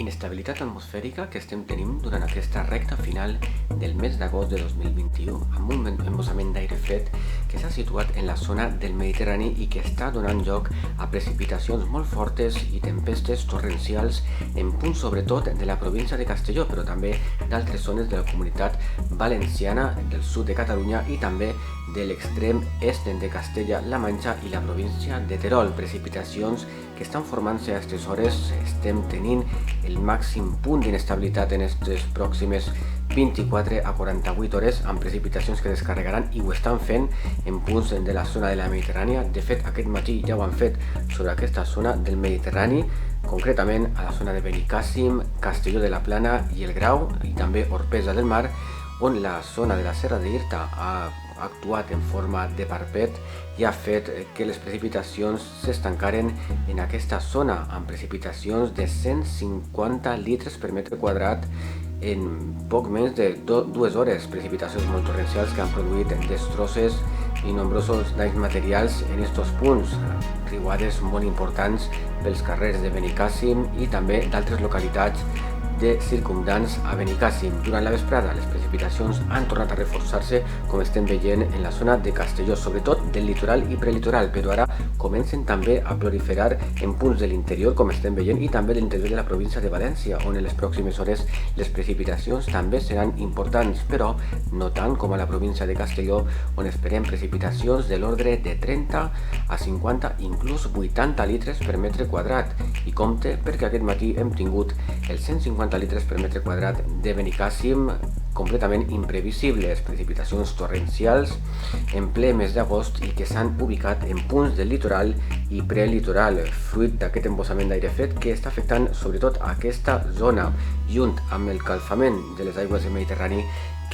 Inestabilitat atmosfèrica que estem tenint durant aquesta recta final del mes d'agost de 2021 amb un embossament d'aire fred que s'ha situat en la zona del Mediterrani i que està donant lloc a precipitacions molt fortes i tempestes torrencials en punts sobretot de la província de Castelló, però també d'altres zones de la comunitat valenciana, del sud de Catalunya i també de l'extrem est de Castella-La Manxa i la província de Terol. Precipitacions que estan formant-se a aquestes hores. Estem tenint el màxim punt d'inestabilitat en aquestes pròximes 24 a 48 hores amb precipitacions que descarregaran i ho estan fent en punts de la zona de la Mediterrània. De fet, aquest matí ja ho han fet sobre aquesta zona del Mediterrani, concretament a la zona de Benicàssim, Castelló de la Plana i el Grau, i també Orpesa del Mar, on la zona de la Serra d'Irta ha actuat en forma de parpet i ha fet que les precipitacions s'estancaren en aquesta zona amb precipitacions de 150 litres per metre quadrat en poc més de 2 hores, precipitacions molt torrencials que han produït destrosses i nombrosos danys materials en aquests punts, riuades molt importants pels carrers de Benicàssim i també d'altres localitats de circumdants a Benicàssim. Durant la vesprada, les precipitacions han tornat a reforçar-se, com estem veient en la zona de Castelló, sobretot del litoral i prelitoral, però ara comencen també a proliferar en punts de l'interior, com estem veient, i també de l'interior de la província de València, on en les pròximes hores les precipitacions també seran importants, però no tant com a la província de Castelló, on esperem precipitacions de l'ordre de 30 a 50, inclús 80 litres per metre quadrat. I compte perquè aquest matí hem tingut els 150 litres per metre quadrat de Benicàssim completament imprevisibles, precipitacions torrencials en ple mes d'agost i que s'han ubicat en punts del litoral i prelitoral, fruit d'aquest embossament d'aire fred que està afectant sobretot aquesta zona, junt amb el calfament de les aigües del Mediterrani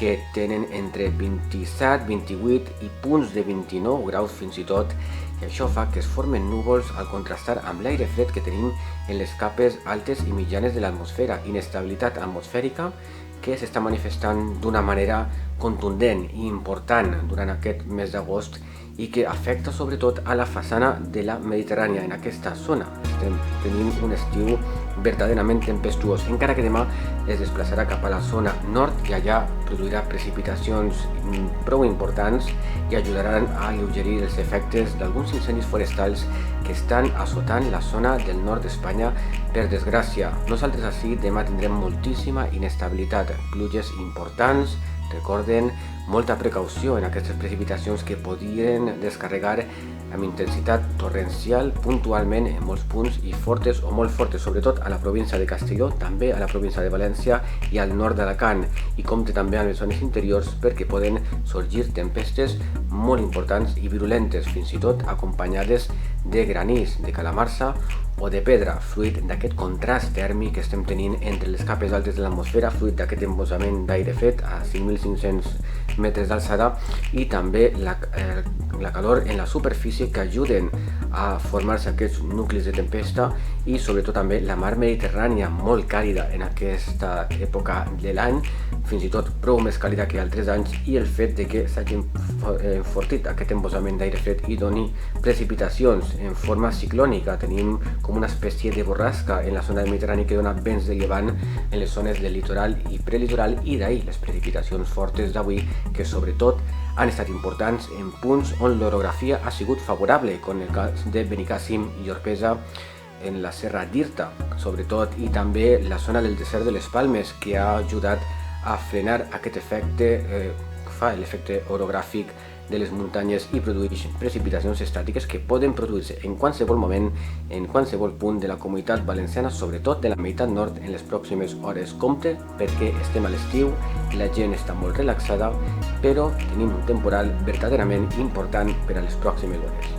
que tenen entre 27, 28 i punts de 29 graus fins i tot, i això fa que es formen núvols al contrastar amb l'aire fred que tenim en les capes altes i mitjanes de l'atmosfera. Inestabilitat atmosfèrica que s'està manifestant d'una manera contundent i important durant aquest mes d'agost i que afecta sobretot a la façana de la Mediterrània. En aquesta zona estem tenint un estiu verdaderament tempestuós, encara que demà es desplaçarà cap a la zona nord i allà produirà precipitacions prou importants i ajudaran a alleugerir els efectes d'alguns incendis forestals que estan assotant la zona del nord d'Espanya, per desgràcia. Nosaltres ací demà tindrem moltíssima inestabilitat, pluges importants. Recorden, molta precaució en aquestes precipitacions que podrien descarregar amb intensitat torrencial puntualment en molts punts i fortes o molt fortes, sobretot a la província de Castelló, també a la província de València i al nord d'Alacant, i compte també amb les zones interiors perquè poden sorgir tempestes molt importants i virulentes, fins i tot acompanyades de granís, de calamarsa o de pedra, fruit d'aquest contrast tèrmic que estem tenint entre les capes altes de l'atmosfera, fruit d'aquest embossament d'aire fred a 5.500 metres d'alçada i també la calor en la superfície que ajuden a formar-se aquests nuclis de tempesta i sobretot també la mar Mediterrània molt càlida en aquesta època de l'any, fins i tot prou més càlida que altres anys, i el fet de que s'hagi enfortit aquest embossament d'aire fred i doni precipitacions en forma ciclònica. Tenim com una espècie de borrasca en la zona del Mediterrani que dona vents de llevant en les zones del litoral i prelitoral, i d'ahir les precipitacions fortes d'avui que sobretot han estat importants en punts on l'orografia ha sigut favorable, com el cas de Benicàssim i Orpesa en la Serra d'Irta, sobretot, i també la zona del desert de les Palmes, que ha ajudat a frenar aquest efecte, fa l'efecte orogràfic de les muntanyes i produeix precipitacions estàtiques que poden produir-se en qualsevol moment, en qualsevol punt de la comunitat valenciana, sobretot de la meitat nord en les pròximes hores. Compte perquè estem a l'estiu, la gent està molt relaxada, però tenim un temporal verdaderament important per a les pròximes hores.